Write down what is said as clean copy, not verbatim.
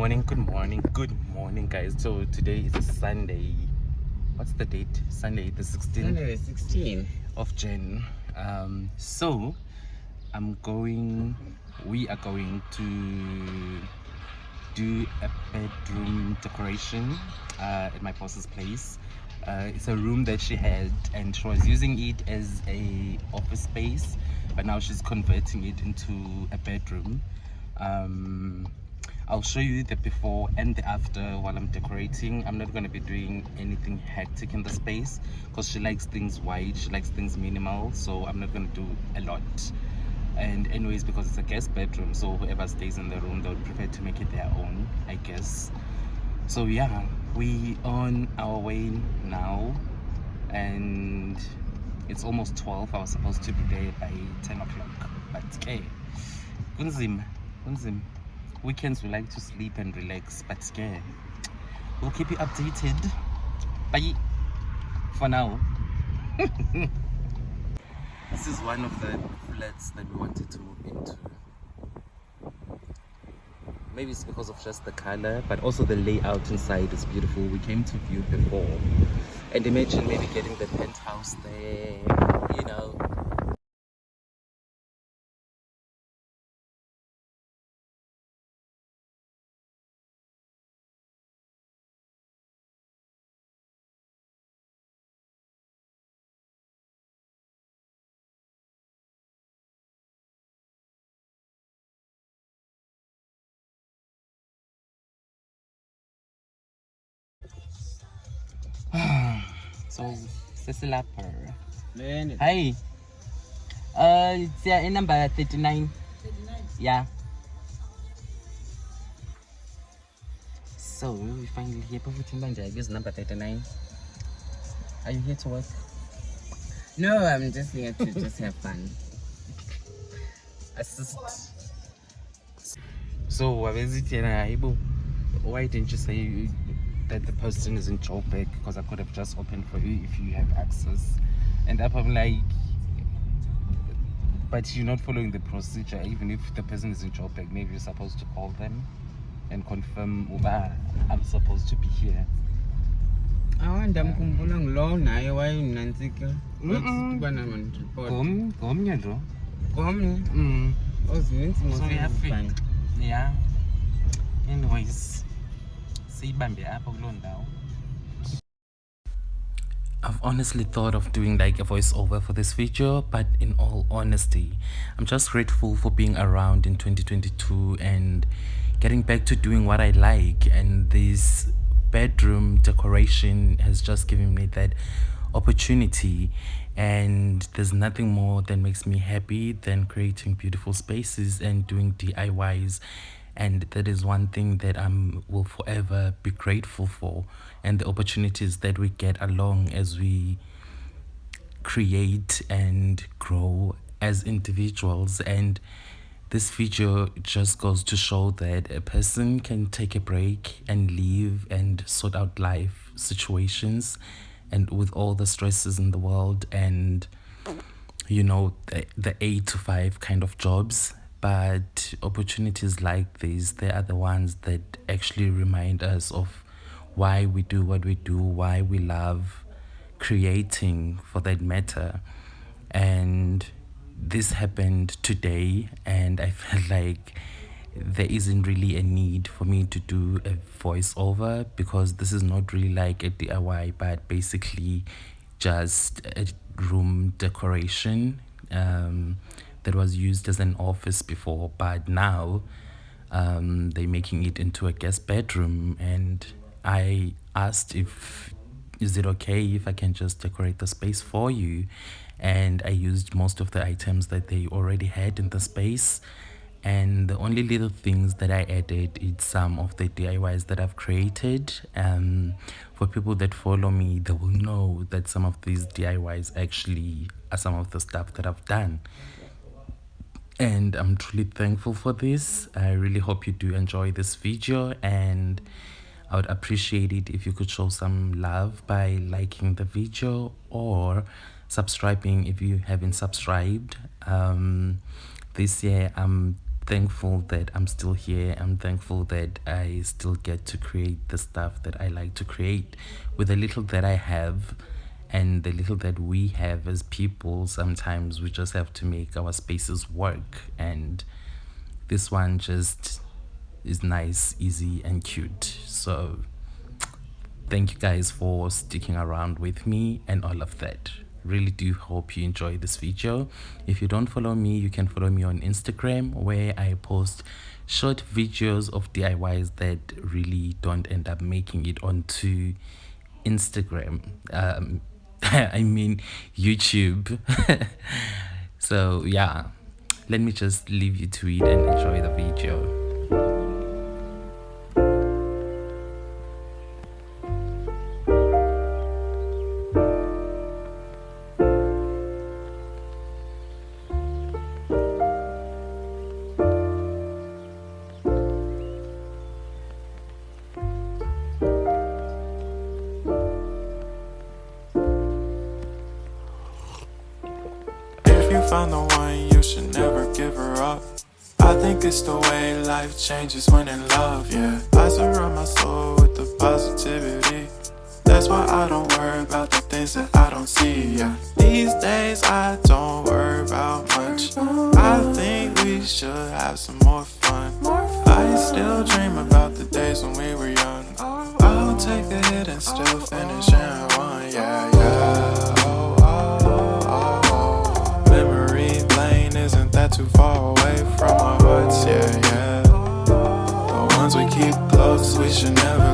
good morning, guys. So today is a Sunday. What's the date? Sunday the 16th. Sunday the 16th of Jan. So we are going to do a bedroom decoration at my boss's place. It's a room that she had and she was using it as a office space, but now she's converting it into a bedroom. I'll show you the before and the after while I'm decorating. I'm not going to be doing anything hectic in the space because she likes things white, she likes things minimal, so I'm not going to do a lot. And anyways, because it's a guest bedroom, so whoever stays in the room, they would prefer to make it their own, I guess. So yeah, we on our way now, and it's almost 12. I was supposed to be there by 10 o'clock, but okay, kunzim. Weekends we like to sleep and relax, but yeah, we'll keep you updated. Bye for now. This is one of the flats that we wanted to move into. Maybe it's because of just the color, but also the layout inside is beautiful. We came to view before, and imagine maybe getting the penthouse there, you know. So this is lapper. Hi. It's in number 39. 39. Yeah. So we finally here. Is number 39. Are you here to work? No, I'm just here to just have fun. Assist. So why didn't you say that the person is in Joburg? Because I could have just opened for you if you have access. And I'm like, but you're not following the procedure. Even if the person is in Joburg, maybe you're supposed to call them and confirm I'm supposed to be here. Awanda mkhumbula ngilo naye wayinantsika. Kuba nama report. Gomnya ndo. Gomnya. So we have fun. Yeah. Anyways, siyibambe apha kuloo ndawo. I've honestly thought of doing like a voiceover for this video, but in all honesty, I'm just grateful for being around in 2022 and getting back to doing what I like, and this bedroom decoration has just given me that opportunity, and there's nothing more that makes me happy than creating beautiful spaces and doing DIYs. And that is one thing that I will forever be grateful for, and the opportunities that we get along as we create and grow as individuals. And this video just goes to show that a person can take a break and leave and sort out life situations, and with all the stresses in the world and the 8 to 5 kind of jobs. But opportunities like these, they are the ones that actually remind us of why we do what we do, why we love creating for that matter. And this happened today, and I felt like there isn't really a need for me to do a voiceover, because this is not really like a DIY, but basically just a room decoration that was used as an office before, but now they're making it into a guest bedroom. And I asked is it okay if I can just decorate the space for you, and I used most of the items that they already had in the space. And the only little things that I added is some of the DIYs that I've created. For people that follow me, they will know that some of these DIYs actually are some of the stuff that I've done. And I'm truly thankful for this. I really hope you do enjoy this video, and I would appreciate it if you could show some love by liking the video or subscribing if you haven't subscribed. This year I'm thankful that I'm still here. I'm thankful that I still get to create the stuff that I like to create with the little that I have and the little that we have as people. Sometimes we just have to make our spaces work, and this one just is nice, easy, and cute. So thank you guys for sticking around with me and all of that. Really do hope you enjoy this video. If you don't follow me, you can follow me on Instagram, where I post short videos of DIYs that really don't end up making it onto Instagram. I mean YouTube. So yeah, let me just leave you to it and enjoy the video. If you find the one, you should never give her up. I think it's the way life changes when in love, yeah. I surround my soul with the positivity. That's why I don't worry about the things that I don't see, yeah. These days I don't worry about much. I think we should have some more fun. I still dream about the days when we were young. I'll take a hit and still finish in one, yeah, yeah. Memory lane, isn't that too far away from our hearts, yeah, yeah. The ones we keep close, we should never